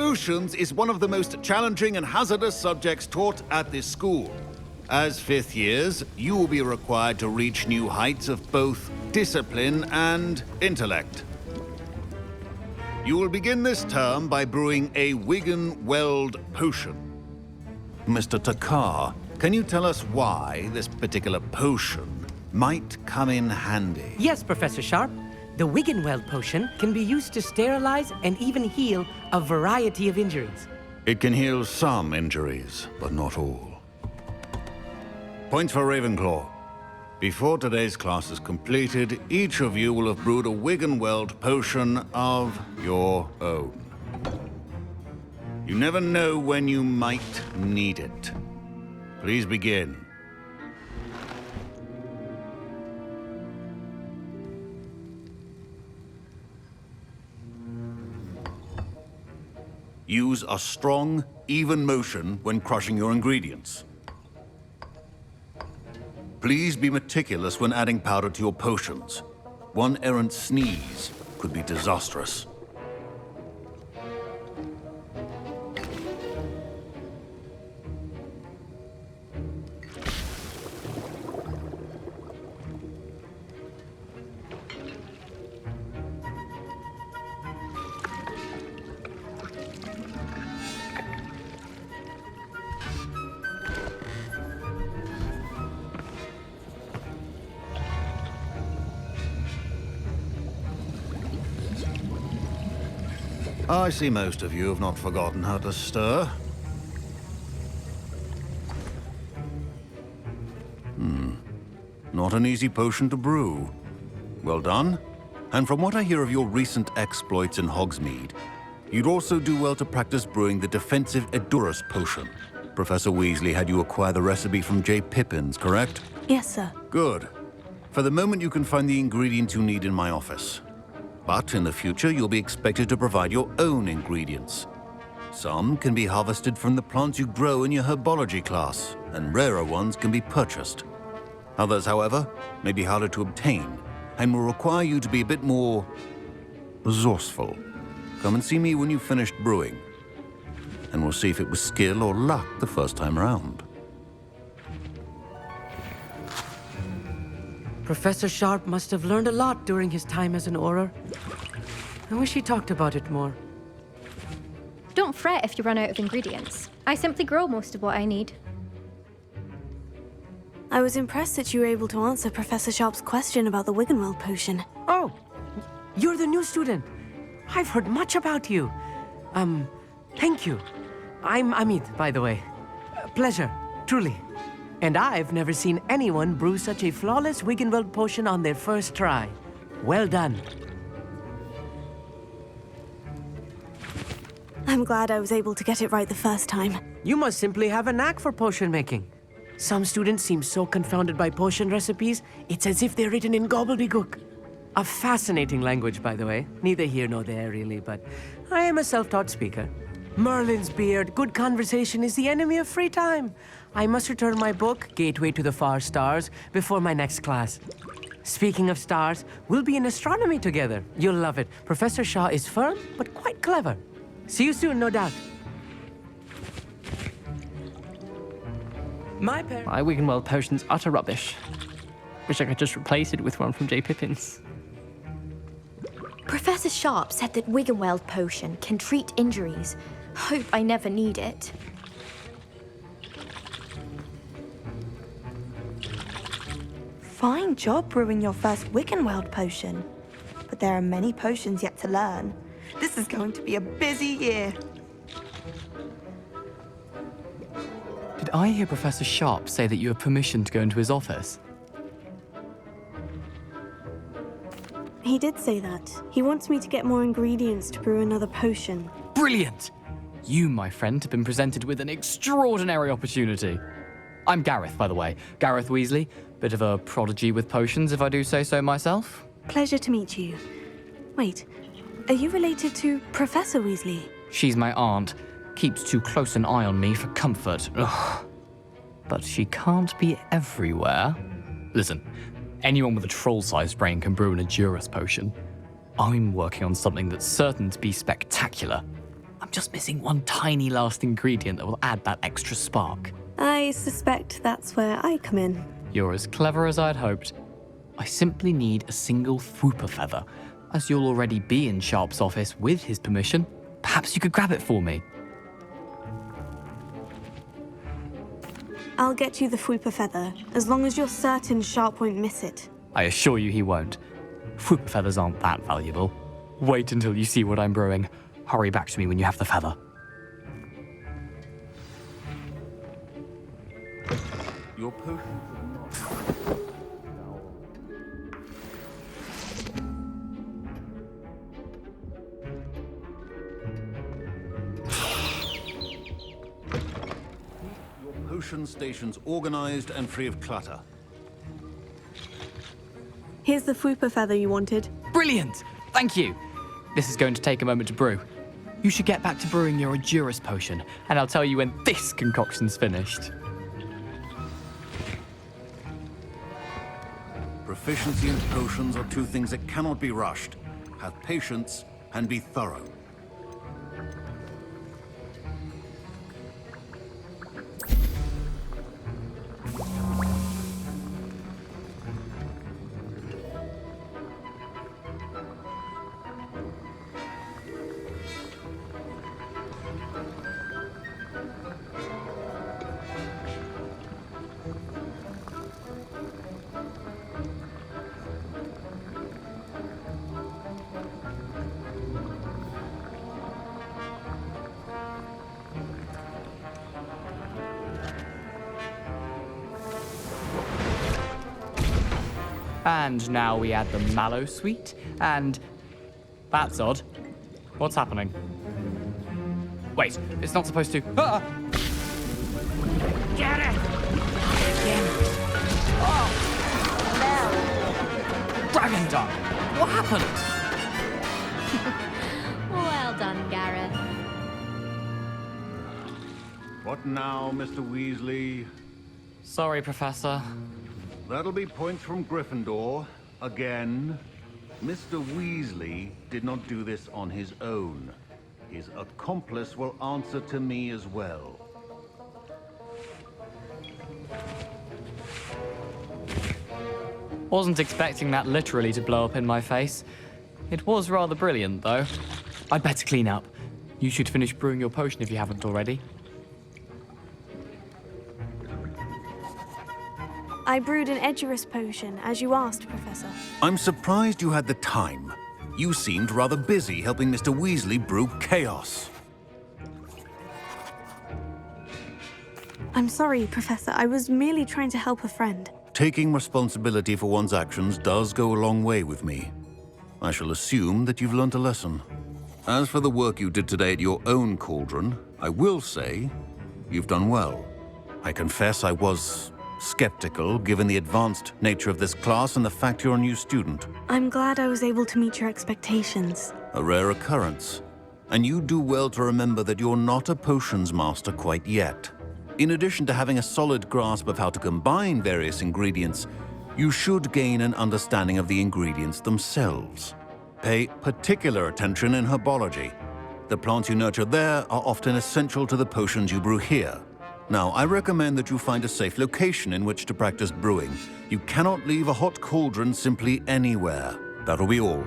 Potions is one of the most challenging and hazardous subjects taught at this school. As fifth years, you will be required to reach new heights of both discipline and intellect. You will begin this term by brewing a Wiggenweld potion. Mr. Takar, can you tell us why this particular potion might come in handy? Yes, Professor Sharp. The Wiggenweld potion can be used to sterilize and even heal a variety of injuries. It can heal some injuries, but not all. Points for Ravenclaw. Before today's class is completed, each of you will have brewed a Wiggenweld potion of your own. You never know when you might need it. Please begin. Use a strong, even motion when crushing your ingredients. Please be meticulous when adding powder to your potions. One errant sneeze could be disastrous. I see most of you have not forgotten how to stir. Not an easy potion to brew. Well done. And from what I hear of your recent exploits in Hogsmeade, you'd also do well to practice brewing the defensive Edurus potion. Professor Weasley had you acquire the recipe from J. Pippin's, correct? Yes, sir. Good. For the moment, you can find the ingredients you need in my office. But in the future, you'll be expected to provide your own ingredients. Some can be harvested from the plants you grow in your herbology class, and rarer ones can be purchased. Others, however, may be harder to obtain, and will require you to be a bit more resourceful. Come and see me when you've finished brewing, and we'll see if it was skill or luck the first time around. Professor Sharp must have learned a lot during his time as an Auror. I wish he talked about it more. Don't fret if you run out of ingredients. I simply grow most of what I need. I was impressed that you were able to answer Professor Sharp's question about the Wiggenweld potion. Oh, you're the new student. I've heard much about you. Thank you. I'm Amit, by the way. Pleasure, truly. And I've never seen anyone brew such a flawless Wiggenweld potion on their first try. Well done. I'm glad I was able to get it right the first time. You must simply have a knack for potion making. Some students seem so confounded by potion recipes, it's as if they're written in gobbledygook. A fascinating language, by the way. Neither here nor there, really, but I am a self-taught speaker. Merlin's beard, good conversation is the enemy of free time. I must return my book, Gateway to the Far Stars, before my next class. Speaking of stars, we'll be in astronomy together. You'll love it. Professor Shaw is firm, but quite clever. See you soon, no doubt. My Wiggenweld potion's utter rubbish. Wish I could just replace it with one from J. Pippin's. Professor Sharp said that Wiggenweld potion can treat injuries. Hope I never need it. Fine job brewing your first Wiggenweld potion. But there are many potions yet to learn. This is going to be a busy year. Did I hear Professor Sharp say that you have permission to go into his office? He did say that. He wants me to get more ingredients to brew another potion. Brilliant! You, my friend, have been presented with an extraordinary opportunity. I'm Gareth, by the way. Gareth Weasley. Bit of a prodigy with potions, if I do say so myself. Pleasure to meet you. Wait, are you related to Professor Weasley? She's my aunt. Keeps too close an eye on me for comfort. Ugh. But she can't be everywhere. Listen, anyone with a troll-sized brain can brew an Edurus potion. I'm working on something that's certain to be spectacular. I'm just missing one tiny last ingredient that will add that extra spark. I suspect that's where I come in. You're as clever as I'd hoped. I simply need a single Fwooper feather. As you'll already be in Sharp's office with his permission, perhaps you could grab it for me. I'll get you the Fwooper feather, as long as you're certain Sharp won't miss it. I assure you he won't. Fwooper feathers aren't that valuable. Wait until you see what I'm brewing. Hurry back to me when you have the feather. Your potion. Your potion station's organized and free of clutter. Here's the Fwooper feather you wanted. Brilliant! Thank you! This is going to take a moment to brew. You should get back to brewing your Endurus potion, and I'll tell you when this concoction's finished. Proficiency and potions are two things that cannot be rushed. Have patience and be thorough. And now we add the mallow sweet, and... That's odd. What's happening? Wait, it's not supposed to... Ah! Get it! Dragon Duck! What happened? Well done, Gareth. What now, Mr. Weasley? Sorry, Professor. That'll be points from Gryffindor. Again. Mr. Weasley did not do this on his own. His accomplice will answer to me as well. Wasn't expecting that literally to blow up in my face. It was rather brilliant, though. I'd better clean up. You should finish brewing your potion if you haven't already. I brewed an Edurus potion, as you asked, Professor. I'm surprised you had the time. You seemed rather busy helping Mr. Weasley brew chaos. I'm sorry, Professor. I was merely trying to help a friend. Taking responsibility for one's actions does go a long way with me. I shall assume that you've learnt a lesson. As for the work you did today at your own cauldron, I will say you've done well. I confess I was skeptical, given the advanced nature of this class and the fact you're a new student. I'm glad I was able to meet your expectations. A rare occurrence. And you do well to remember that you're not a potions master quite yet. In addition to having a solid grasp of how to combine various ingredients, you should gain an understanding of the ingredients themselves. Pay particular attention in herbology. The plants you nurture there are often essential to the potions you brew here. Now, I recommend that you find a safe location in which to practice brewing. You cannot leave a hot cauldron simply anywhere. That'll be all.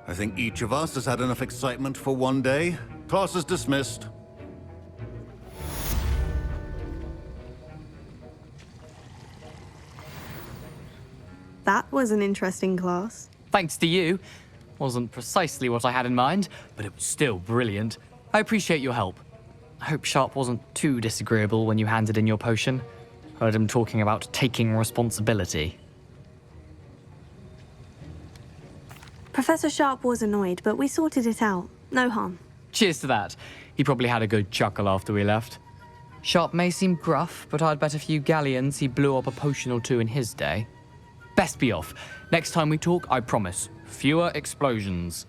I think each of us has had enough excitement for one day. Class is dismissed. That was an interesting class. Thanks to you. Wasn't precisely what I had in mind, but it was still brilliant. I appreciate your help. I hope Sharp wasn't too disagreeable when you handed in your potion. Heard him talking about taking responsibility. Professor Sharp was annoyed, but we sorted it out. No harm. Cheers to that. He probably had a good chuckle after we left. Sharp may seem gruff, but I'd bet a few galleons he blew up a potion or two in his day. Best be off. Next time we talk, I promise, fewer explosions.